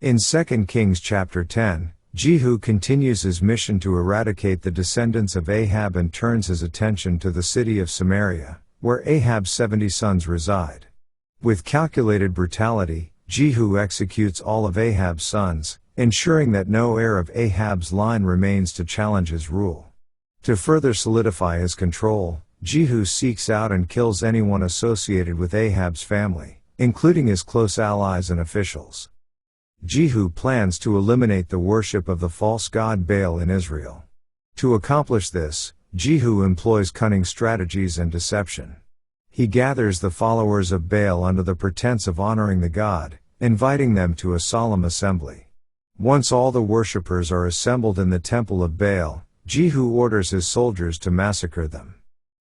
In 2 Kings chapter 10, Jehu continues his mission to eradicate the descendants of Ahab and turns his attention to the city of Samaria, where Ahab's 70 sons reside. With calculated brutality, Jehu executes all of Ahab's sons, ensuring that no heir of Ahab's line remains to challenge his rule. To further solidify his control, Jehu seeks out and kills anyone associated with Ahab's family, including his close allies and officials. Jehu plans to eliminate the worship of the false god Baal in Israel. To accomplish this, Jehu employs cunning strategies and deception. He gathers the followers of Baal under the pretense of honoring the god, inviting them to a solemn assembly. Once all the worshippers are assembled in the temple of Baal, Jehu orders his soldiers to massacre them.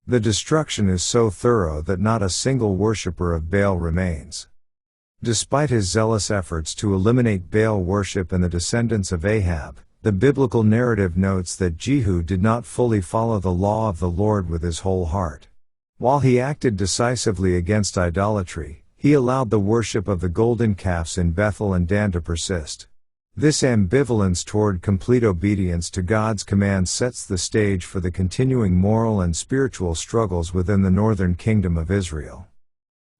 The destruction is so thorough that not a single worshipper of Baal remains. Despite his zealous efforts to eliminate Baal worship and the descendants of Ahab, the biblical narrative notes that Jehu did not fully follow the law of the Lord with his whole heart. While he acted decisively against idolatry, he allowed the worship of the golden calves in Bethel and Dan to persist. This ambivalence toward complete obedience to God's commands sets the stage for the continuing moral and spiritual struggles within the northern kingdom of Israel.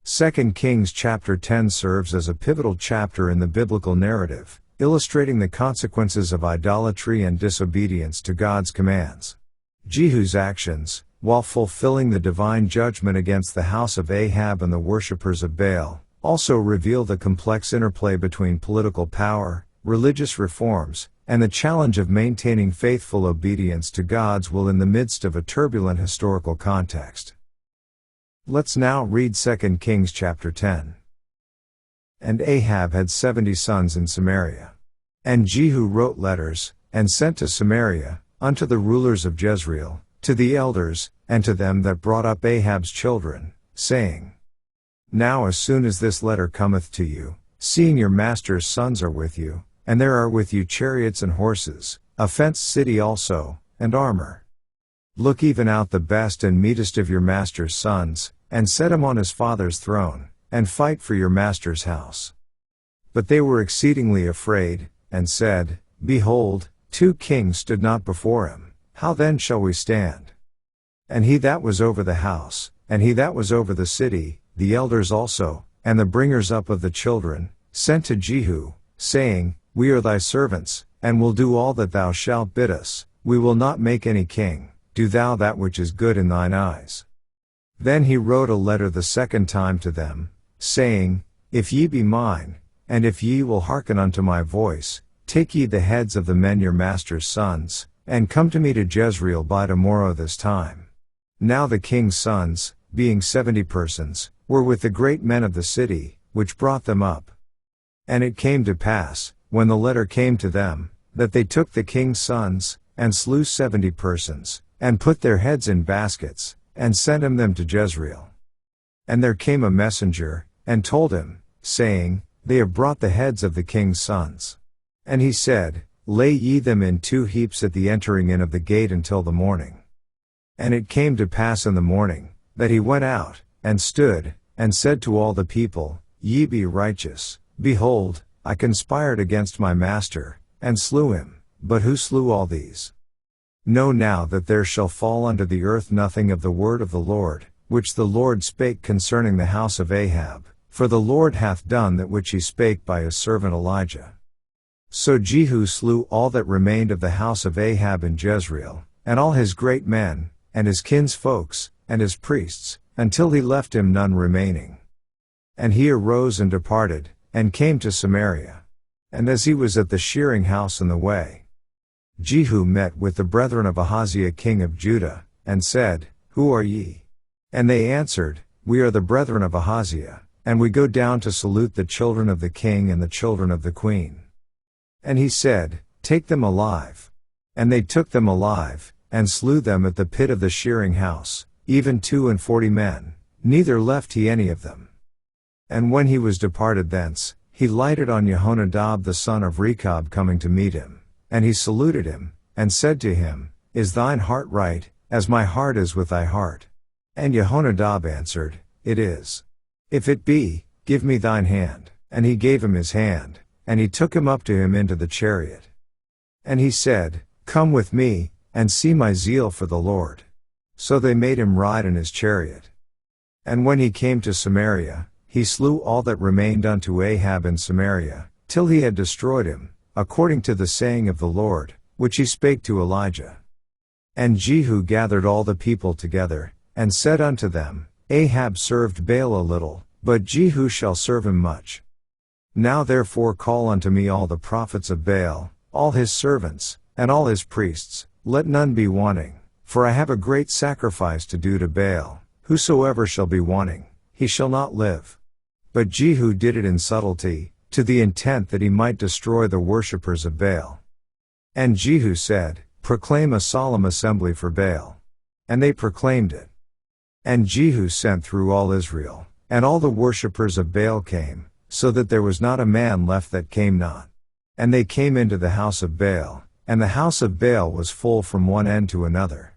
2 Kings chapter 10 serves as a pivotal chapter in the biblical narrative, illustrating the consequences of idolatry and disobedience to God's commands. Jehu's actions, while fulfilling the divine judgment against the house of Ahab and the worshippers of Baal, also reveal the complex interplay between political power, religious reforms, and the challenge of maintaining faithful obedience to God's will in the midst of a turbulent historical context. Let's now read 2 Kings chapter 10. And Ahab had 70 sons in Samaria. And Jehu wrote letters, and sent to Samaria, unto the rulers of Jezreel, to the elders, and to them that brought up Ahab's children, saying, Now as soon as this letter cometh to you, seeing your master's sons are with you, and there are with you chariots and horses, a fenced city also, and armor. Look even out the best and meetest of your master's sons, and set him on his father's throne, and fight for your master's house. But they were exceedingly afraid, and said, Behold, 2 kings stood not before him, how then shall we stand? And he that was over the house, and he that was over the city, the elders also, and the bringers up of the children, sent to Jehu, saying, We are thy servants, and will do all that thou shalt bid us, we will not make any king, do thou that which is good in thine eyes. Then he wrote a letter the second time to them, saying, If ye be mine, and if ye will hearken unto my voice, take ye the heads of the men your master's sons, and come to me to Jezreel by tomorrow this time. Now the king's sons, being 70 persons, were with the great men of the city, which brought them up. And it came to pass, when the letter came to them, that they took the king's sons, and slew 70 persons, and put their heads in baskets, and sent them to Jezreel. And there came a messenger, and told him, saying, They have brought the heads of the king's sons. And he said, Lay ye them in 2 heaps at the entering in of the gate until the morning. And it came to pass in the morning, that he went out, and stood, and said to all the people, Ye be righteous, behold, I conspired against my master, and slew him, but who slew all these? Know now that there shall fall unto the earth nothing of the word of the Lord, which the Lord spake concerning the house of Ahab, for the Lord hath done that which he spake by his servant Elijah. So Jehu slew all that remained of the house of Ahab in Jezreel, and all his great men, and his kinsfolks, and his priests, until he left him none remaining. And he arose and departed, and came to Samaria. And as he was at the shearing house in the way, Jehu met with the brethren of Ahaziah king of Judah, and said, Who are ye? And they answered, We are the brethren of Ahaziah, and we go down to salute the children of the king and the children of the queen. And he said, Take them alive. And they took them alive, and slew them at the pit of the shearing house, even 42 men, neither left he any of them. And when he was departed thence, he lighted on Jehonadab the son of Rechab coming to meet him. And he saluted him, and said to him, Is thine heart right, as my heart is with thy heart? And Jehonadab answered, It is. If it be, give me thine hand. And he gave him his hand, and he took him up to him into the chariot. And he said, Come with me, and see my zeal for the Lord. So they made him ride in his chariot. And when he came to Samaria, he slew all that remained unto Ahab in Samaria, till he had destroyed him, according to the saying of the Lord, which he spake to Elijah. And Jehu gathered all the people together, and said unto them, Ahab served Baal a little, but Jehu shall serve him much. Now therefore call unto me all the prophets of Baal, all his servants, and all his priests, let none be wanting, for I have a great sacrifice to do to Baal. Whosoever shall be wanting, he shall not live. But Jehu did it in subtlety, to the intent that he might destroy the worshippers of Baal. And Jehu said, Proclaim a solemn assembly for Baal. And they proclaimed it. And Jehu sent through all Israel, and all the worshippers of Baal came, so that there was not a man left that came not. And they came into the house of Baal, and the house of Baal was full from one end to another.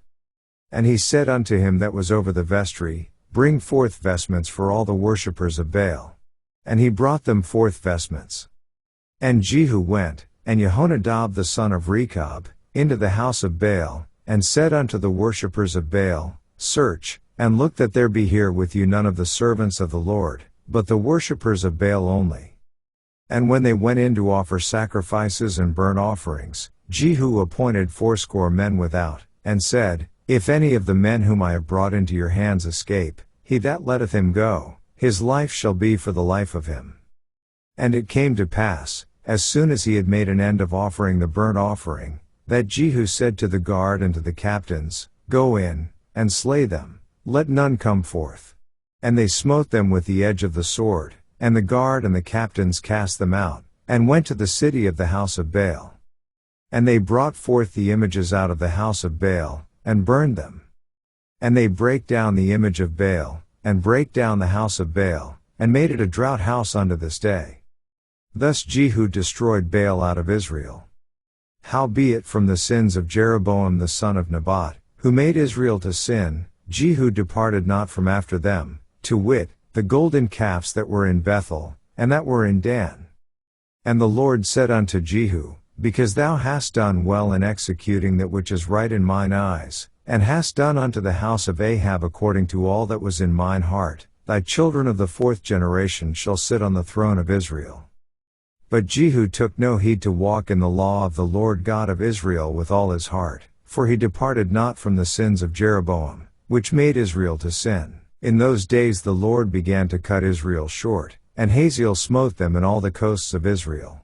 And he said unto him that was over the vestry, Bring forth vestments for all the worshippers of Baal. And he brought them forth vestments. And Jehu went, and Jehonadab the son of Rechab, into the house of Baal, and said unto the worshippers of Baal, Search, and look that there be here with you none of the servants of the Lord, but the worshippers of Baal only. And when they went in to offer sacrifices and burnt offerings, Jehu appointed 80 men without, and said, If any of the men whom I have brought into your hands escape, he that letteth him go, his life shall be for the life of him. And it came to pass, as soon as he had made an end of offering the burnt offering, that Jehu said to the guard and to the captains, Go in, and slay them, let none come forth. And they smote them with the edge of the sword, and the guard and the captains cast them out, and went to the city of the house of Baal. And they brought forth the images out of the house of Baal, and burned them. And they brake down the image of Baal, and brake down the house of Baal, and made it a draught house unto this day. Thus Jehu destroyed Baal out of Israel. Howbeit from the sins of Jeroboam the son of Nebat, who made Israel to sin, Jehu departed not from after them, to wit, the golden calves that were in Bethel, and that were in Dan. And the Lord said unto Jehu, Because thou hast done well in executing that which is right in mine eyes, and hast done unto the house of Ahab according to all that was in mine heart, thy children of the 4th generation shall sit on the throne of Israel. But Jehu took no heed to walk in the law of the Lord God of Israel with all his heart, for he departed not from the sins of Jeroboam, which made Israel to sin. In those days the Lord began to cut Israel short, and Hazael smote them in all the coasts of Israel.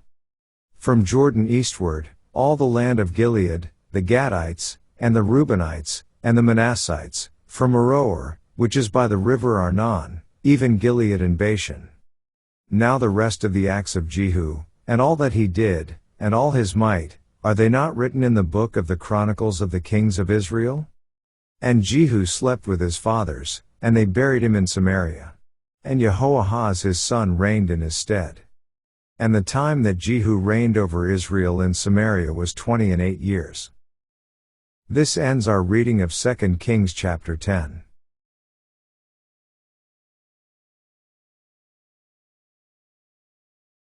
From Jordan eastward, all the land of Gilead, the Gadites, and the Reubenites, and the Manassites, from Aroer, which is by the river Arnon, even Gilead and Bashan. Now the rest of the acts of Jehu, and all that he did, and all his might, are they not written in the book of the Chronicles of the kings of Israel? And Jehu slept with his fathers, and they buried him in Samaria. And Jehoahaz his son reigned in his stead. And the time that Jehu reigned over Israel in Samaria was 28 years. This ends our reading of 2 Kings chapter 10.